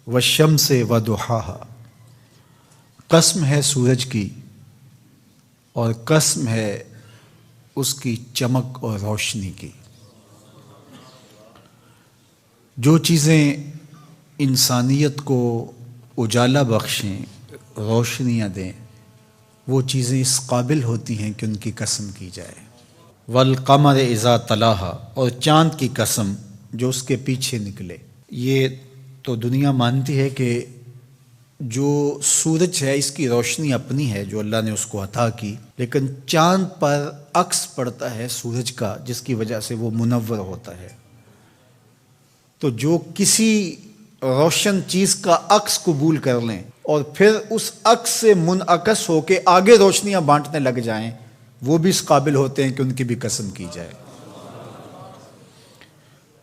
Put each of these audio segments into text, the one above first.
والشمس وضحاها، قسم ہے سورج کی اور قسم ہے اس کی چمک اور روشنی کی۔ جو چیزیں انسانیت کو اجالا بخشیں، روشنیاں دیں، وہ چیزیں اس قابل ہوتی ہیں کہ ان کی قسم کی جائے۔ والقمر اذا تلاہا، اور چاند کی قسم جو اس کے پیچھے نکلے۔ یہ تو دنیا مانتی ہے کہ جو سورج ہے اس کی روشنی اپنی ہے جو اللہ نے اس کو عطا کی، لیکن چاند پر عکس پڑتا ہے سورج کا جس کی وجہ سے وہ منور ہوتا ہے۔ تو جو کسی روشن چیز کا عکس قبول کر لیں اور پھر اس عکس سے منعکس ہو کے آگے روشنیاں بانٹنے لگ جائیں، وہ بھی اس قابل ہوتے ہیں کہ ان کی بھی قسم کی جائے۔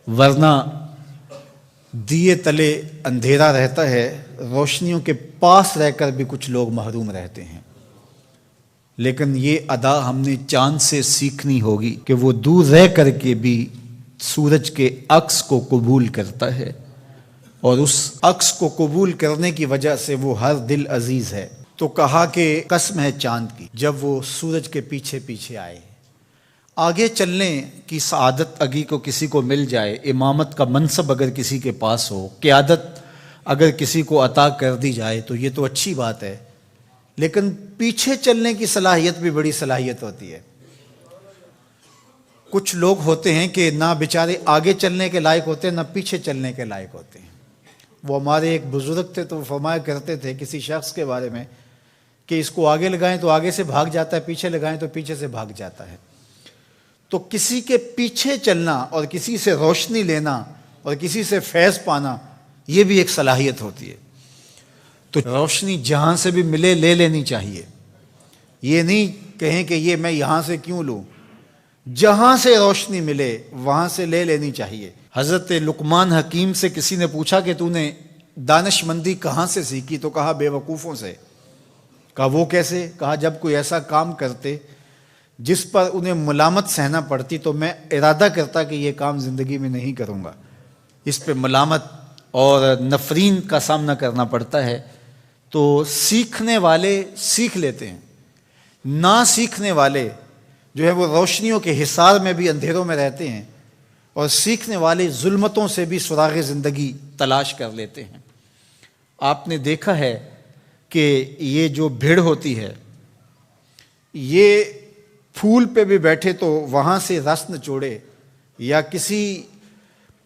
ورنہ دیے تلے اندھیرا رہتا ہے، روشنیوں کے پاس رہ کر بھی کچھ لوگ محروم رہتے ہیں۔ لیکن یہ ادا ہم نے چاند سے سیکھنی ہوگی کہ وہ دور رہ کر کے بھی سورج کے عکس کو قبول کرتا ہے، اور اس عکس کو قبول کرنے کی وجہ سے وہ ہر دل عزیز ہے۔ تو کہا کہ قسم ہے چاند کی جب وہ سورج کے پیچھے پیچھے آئے۔ آگے چلنے کی سعادت اگر کو کسی کو مل جائے، امامت کا منصب اگر کسی کے پاس ہو، قیادت اگر کسی کو عطا کر دی جائے تو یہ تو اچھی بات ہے، لیکن پیچھے چلنے کی صلاحیت بھی بڑی صلاحیت ہوتی ہے۔ کچھ لوگ ہوتے ہیں کہ نہ بیچارے آگے چلنے کے لائق ہوتے ہیں نہ پیچھے چلنے کے لائق ہوتے ہیں۔ وہ ہمارے ایک بزرگ تھے تو وہ فرمایا کرتے تھے کسی شخص کے بارے میں کہ اس کو آگے لگائیں تو آگے سے بھاگ جاتا ہے، پیچھے لگائیں تو پیچھے سے بھاگ جاتا ہے۔ تو کسی کے پیچھے چلنا اور کسی سے روشنی لینا اور کسی سے فیض پانا، یہ بھی ایک صلاحیت ہوتی ہے۔ تو روشنی جہاں سے بھی ملے لے لینی چاہیے۔ یہ نہیں کہیں کہ یہ میں یہاں سے کیوں لوں، جہاں سے روشنی ملے وہاں سے لے لینی چاہیے۔ حضرت لقمان حکیم سے کسی نے پوچھا کہ تو نے دانش مندی کہاں سے سیکھی؟ تو کہا بے وقوفوں سے۔ کہا وہ کیسے؟ کہا جب کوئی ایسا کام کرتے جس پر انہیں ملامت سہنا پڑتی تو میں ارادہ کرتا کہ یہ کام زندگی میں نہیں کروں گا، اس پہ ملامت اور نفرین کا سامنا کرنا پڑتا ہے۔ تو سیکھنے والے سیکھ لیتے ہیں، نہ سیکھنے والے جو ہے وہ روشنیوں کے حصار میں بھی اندھیروں میں رہتے ہیں، اور سیکھنے والے ظلمتوں سے بھی سراغ زندگی تلاش کر لیتے ہیں۔ آپ نے دیکھا ہے کہ یہ جو بھیڑ ہوتی ہے، یہ پھول پہ بھی بیٹھے تو وہاں سے رس نچوڑے، یا کسی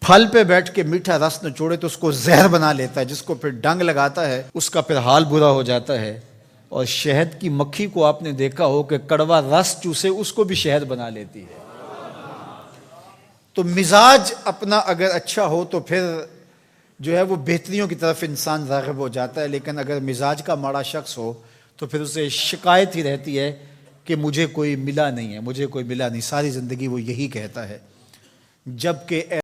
پھل پہ بیٹھ کے میٹھا رس نچوڑے تو اس کو زہر بنا لیتا ہے، جس کو پھر ڈنگ لگاتا ہے اس کا پھر حال برا ہو جاتا ہے۔ اور شہد کی مکھی کو آپ نے دیکھا ہو کہ کڑوا رس چوسے اس کو بھی شہد بنا لیتی ہے۔ تو مزاج اپنا اگر اچھا ہو تو پھر جو ہے وہ بہتریوں کی طرف انسان راغب ہو جاتا ہے، لیکن اگر مزاج کا ماڑا شخص ہو تو پھر اسے شکایت ہی رہتی ہے کہ مجھے کوئی ملا نہیں ہے، مجھے کوئی ملا نہیں، ساری زندگی وہ یہی کہتا ہے۔ جبکہ